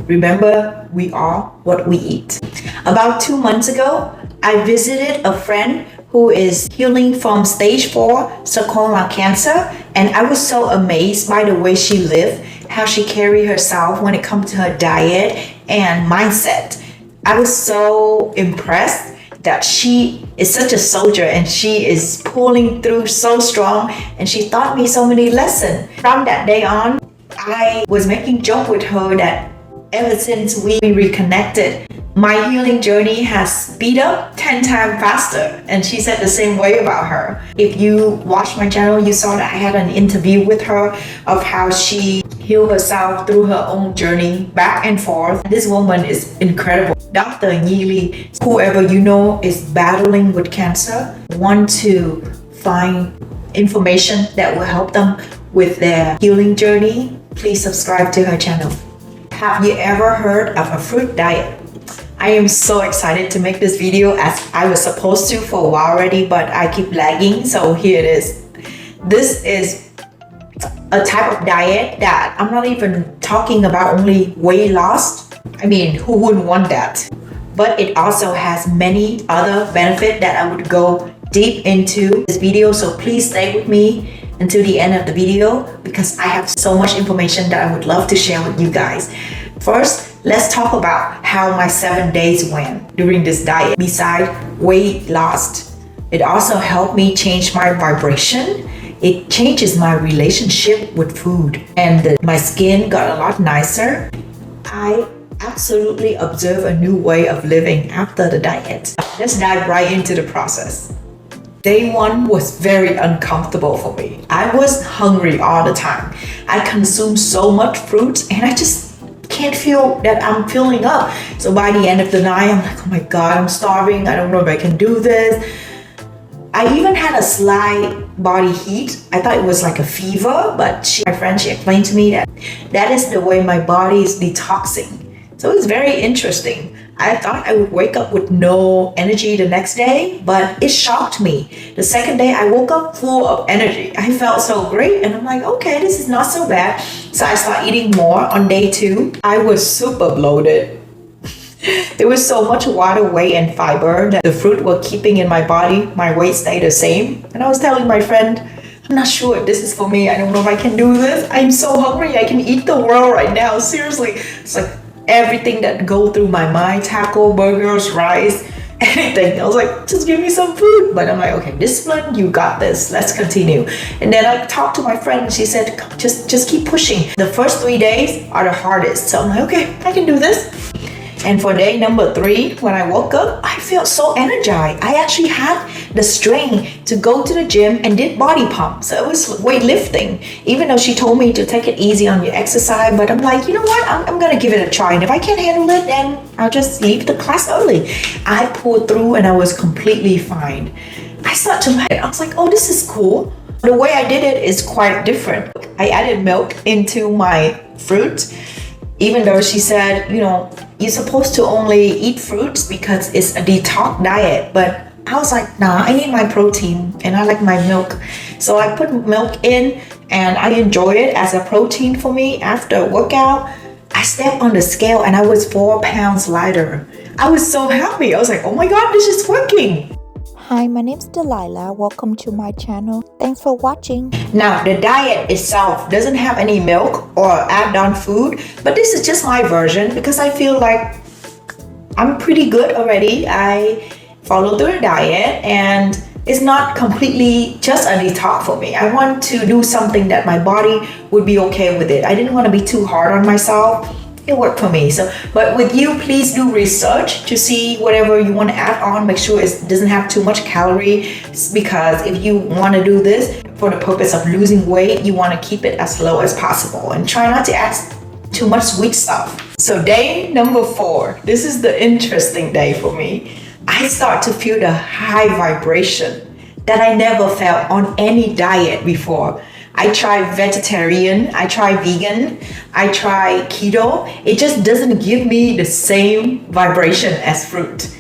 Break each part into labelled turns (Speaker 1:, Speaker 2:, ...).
Speaker 1: Remember, we are what we eat. About 2 months ago, I visited a friend who is healing from stage 4 sarcoma cancer, and I was so amazed by the way she lived, how she carried herself when it comes to her diet and mindset. I was so impressed that she is such a soldier and she is pulling through so strong, and she taught me so many lessons. From that day on, I was making joke with her that ever since we reconnected, my healing journey has speed up 10 times faster, and she said the same way about her. If you watched my channel, you saw that I had an interview with her of how she healed herself through her own journey back and forth. This woman is incredible. Dr. Nhi Lee, whoever you know is battling with cancer, want to find information that will help them with their healing journey, please subscribe to her channel. Have you ever heard of a fruit diet? I am so excited to make this video, as I was supposed to for a while already, but I keep lagging, so here it is. This is a type of diet that I'm not even talking about only weight loss. I mean, who wouldn't want that? But it also has many other benefits that I would go deep into this video, so please stay with me until the end of the video because I have so much information that I would love to share with you guys. First, let's talk about how my 7 days went during this diet. Besides weight loss, it also helped me change my vibration. It changes my relationship with food, and my skin got a lot nicer. I absolutely observe a new way of living after the diet. Let's dive right into the process. Day 1 was very uncomfortable for me. I was hungry all the time. I consumed so much fruit and I just can't feel that I'm filling up. So by the end of the night, I'm like, oh my God, I'm starving. I don't know if I can do this. I even had a slight body heat. I thought it was like a fever, but my friend, she explained to me that is the way my body is detoxing. So it's very interesting. I thought I would wake up with no energy the next day, but it shocked me. The second day I woke up full of energy. I felt so great and I'm like, okay, this is not so bad. So I started eating more on day 2. I was super bloated. There was so much water, weight, and fiber that the fruit were keeping in my body. My weight stayed the same. And I was telling my friend, I'm not sure if this is for me. I don't know if I can do this. I'm so hungry. I can eat the world right now. Seriously. It's like everything that go through my mind, taco, burgers, rice, anything. I was like, just give me some food. But I'm like, okay, discipline, you got this. Let's continue. And then I talked to my friend and she said, just keep pushing. The first 3 days are the hardest. So I'm like, okay, I can do this. And for day number 3, when I woke up, I felt so energized. I actually had the strength to go to the gym and did body pump. So it was weightlifting, even though she told me to take it easy on your exercise. But I'm like, you know what? I'm going to give it a try. And if I can't handle it, then I'll just leave the class early. I pulled through and I was completely fine. I started to like it. I was like, oh, this is cool. The way I did it is quite different. I added milk into my fruit. Even though she said, you know, you're supposed to only eat fruits because it's a detox diet. But I was like, nah, I need my protein and I like my milk. So I put milk in and I enjoy it as a protein for me. After a workout, I stepped on the scale and I was 4 pounds lighter. I was so happy. I was like, oh my God, this is working.
Speaker 2: Hi, my name's Delilah. Welcome to my channel. Thanks for watching.
Speaker 1: Now, the diet itself doesn't have any milk or add-on food, but this is just my version because I feel like I'm pretty good already. I follow through the diet and it's not completely just a detox for me. I want to do something that my body would be okay with it. I didn't want to be too hard on myself. It worked for me. So, but with you, please do research to see whatever you want to add on. Make sure it doesn't have too much calorie, because if you want to do this for the purpose of losing weight, you want to keep it as low as possible and try not to add too much sweet stuff. So day number 4, this is the interesting day for me. I start to feel the high vibration that I never felt on any diet before. I try vegetarian, I try vegan, I try keto. It just doesn't give me the same vibration as fruit.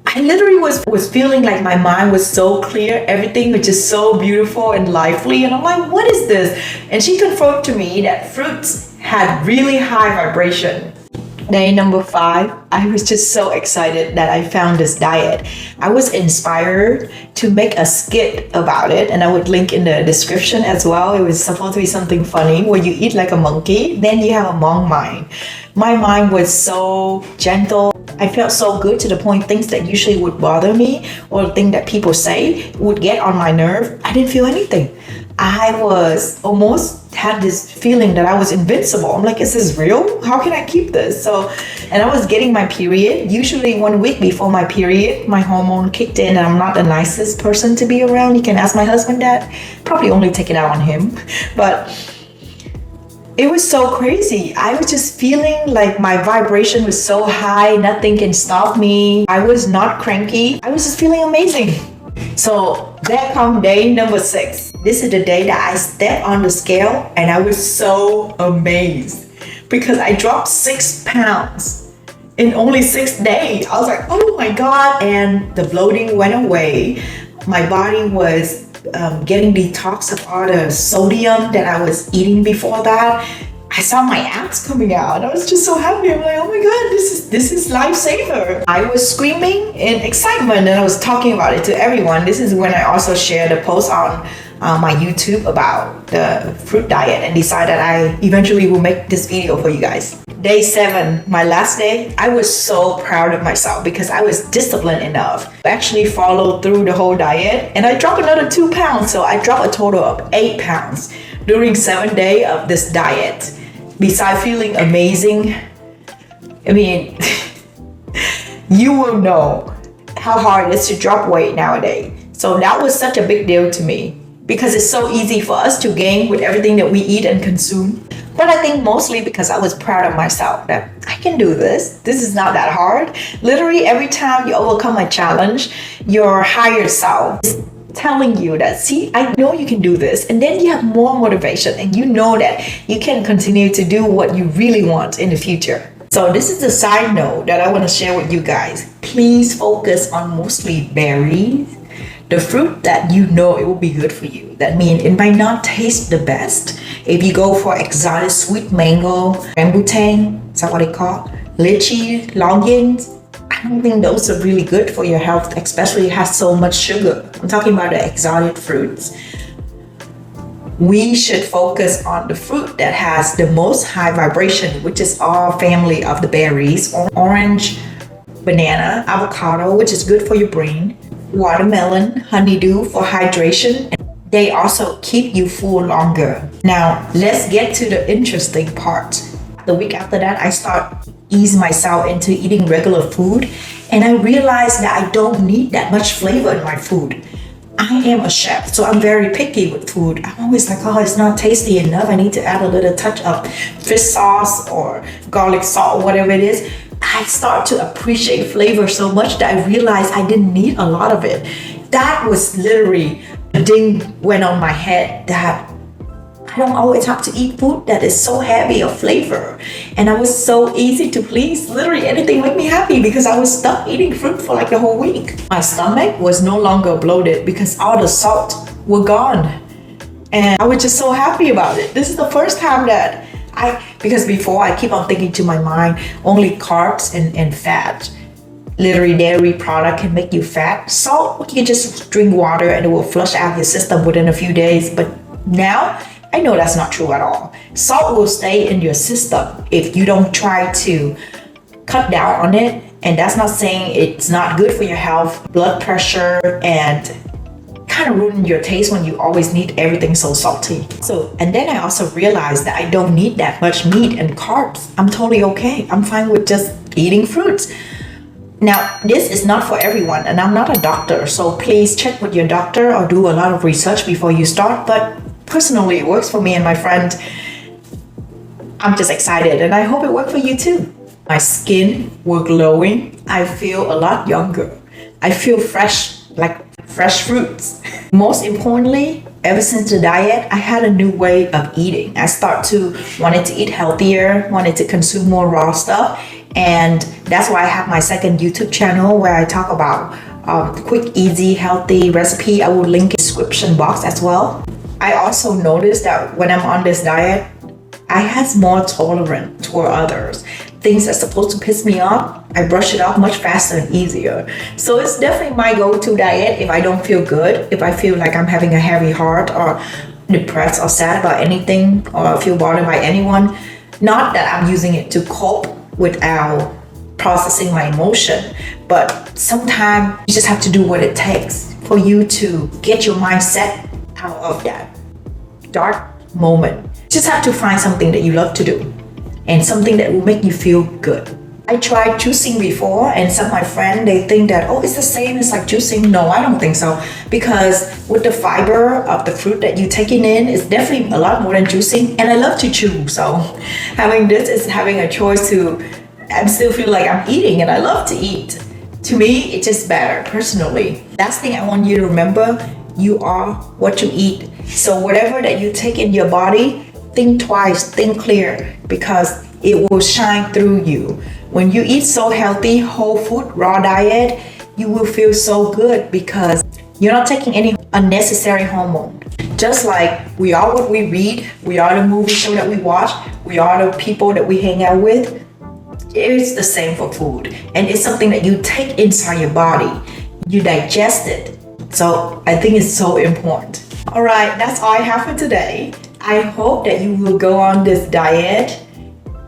Speaker 1: I literally was feeling like my mind was so clear, everything was just so beautiful and lively, and I'm like, what is this? And she confirmed to me that fruits had really high vibration. Day number 5, I was just so excited that I found this diet. I was inspired to make a skit about it, and I would link in the description as well. It was supposed to be something funny where you eat like a monkey, then you have a monk mind. My mind was so gentle. I felt so good to the point things that usually would bother me or things that people say would get on my nerve. I didn't feel anything. I was almost had this feeling that I was invincible. I'm like, is this real? How can I keep this? And I was getting my period. Usually 1 week before my period, my hormone kicked in and I'm not the nicest person to be around. You can ask my husband that. Probably only take it out on him. But it was so crazy. I was just feeling like my vibration was so high, nothing can stop me. I was not cranky. I was just feeling amazing. So that come day number 6. This is the day that I stepped on the scale and I was so amazed because I dropped 6 pounds in only 6 days. I was like, oh my God. And the bloating went away. My body was getting detox of all the sodium that I was eating before that. I saw my abs coming out. I was just so happy. I'm like, oh my God, this is lifesaver. I was screaming in excitement and I was talking about it to everyone. This is when I also shared a post on my YouTube about the fruit diet and decided I eventually will make this video for you guys. Day 7, my last day, I was so proud of myself because I was disciplined enough to actually follow through the whole diet, and I dropped another 2 pounds. So I dropped a total of 8 pounds during 7 days of this diet. Besides feeling amazing, I mean, you will know how hard it is to drop weight nowadays. So that was such a big deal to me because it's so easy for us to gain with everything that we eat and consume. But I think mostly because I was proud of myself that I can do this. This is not that hard. Literally every time you overcome a challenge, your higher self is telling you that, see, I know you can do this. And then you have more motivation and you know that you can continue to do what you really want in the future. So this is a side note that I want to share with you guys. Please focus on mostly berries. The fruit that you know it will be good for you. That means it might not taste the best. If you go for exotic sweet mango, rambutan, is that what they call? Lychee, longans, I don't think those are really good for your health, especially it has so much sugar. I'm talking about the exotic fruits. We should focus on the fruit that has the most high vibration, which is all family of the berries, orange, banana, avocado, which is good for your brain, watermelon, honeydew for hydration. They also keep you full longer. Now, let's get to the interesting part. The week after that, I start ease myself into eating regular food, and I realized that I don't need that much flavor in my food. I am a chef, so I'm very picky with food. I'm always like, oh, it's not tasty enough. I need to add a little touch of fish sauce or garlic salt or whatever it is. I start to appreciate flavor so much that I realized I didn't need a lot of it. That was literally a ding went on my head that I don't always have to eat food that is so heavy of flavor. And I was so easy to please. Literally anything made me happy because I was stuck eating fruit for like the whole week. My stomach was no longer bloated because all the salt were gone. And I was just so happy about it. This is the first time that because before I keep on thinking to my mind, only carbs and fat. Literally dairy product can make you fat. Salt, you can just drink water and it will flush out your system within a few days. But now, I know that's not true at all. Salt will stay in your system if you don't try to cut down on it. And that's not saying it's not good for your health, blood pressure, and kind of ruin your taste when you always need everything so salty. And then I also realized that I don't need that much meat and carbs. I'm totally okay. I'm fine with just eating fruits. Now, this is not for everyone, and I'm not a doctor, so please check with your doctor or do a lot of research before you start. But personally, it works for me and my friend. I'm just excited, and I hope it worked for you too. My skin was glowing. I feel a lot younger. I feel fresh, like fresh fruits. Most importantly, ever since the diet, I had a new way of eating. I wanted to eat healthier, wanted to consume more raw stuff. And that's why I have my second YouTube channel where I talk about quick, easy, healthy recipe. I will link in the description box as well. I also noticed that when I'm on this diet, I have more tolerance toward others. things that's supposed to piss me off, I brush it off much faster and easier. So it's definitely my go-to diet if I don't feel good, if I feel like I'm having a heavy heart or depressed or sad about anything or feel bothered by anyone. Not that I'm using it to cope without processing my emotion, but sometimes you just have to do what it takes for you to get your mindset out of that dark moment. You just have to find something that you love to do and something that will make you feel good. I tried juicing before, and some of my friends, they think that, oh, it's the same as like juicing. No, I don't think so, because with the fiber of the fruit that you're taking in, it's definitely a lot more than juicing, and I love to chew, so having this is having a choice to, I still feel like I'm eating, and I love to eat. To me, it's just better, personally. Last thing I want you to remember, you are what you eat. So whatever that you take in your body, think twice, think clear, because it will shine through you. When you eat so healthy, whole food, raw diet, you will feel so good because you're not taking any unnecessary hormone. Just like we are what we read, we are the movie show that we watch, we are the people that we hang out with. It's the same for food. And it's something that you take inside your body. You digest it. So I think it's so important. All right, that's all I have for today. I hope that you will go on this diet.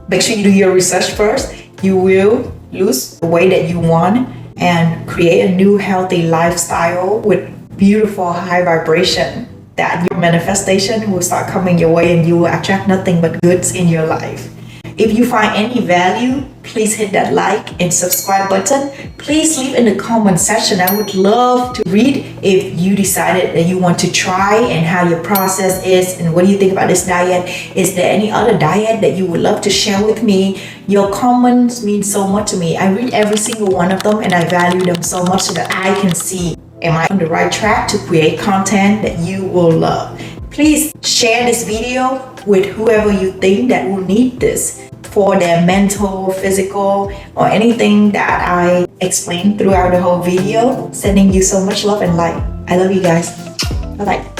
Speaker 1: Make sure you do your research first. You will lose the weight that you want and create a new healthy lifestyle with beautiful high vibration, that your manifestation will start coming your way and you will attract nothing but goods in your life. If you find any value, please hit that like and subscribe button. Please leave in the comment section. I would love to read if you decided that you want to try and how your process is and what do you think about this diet. Is there any other diet that you would love to share with me? Your comments mean so much to me. I read every single one of them and I value them so much so that I can see, am I on the right track to create content that you will love? Please share this video with whoever you think that will need this for their mental, physical, or anything that I explained throughout the whole video. Sending you so much love and light. I love you guys. Bye-bye.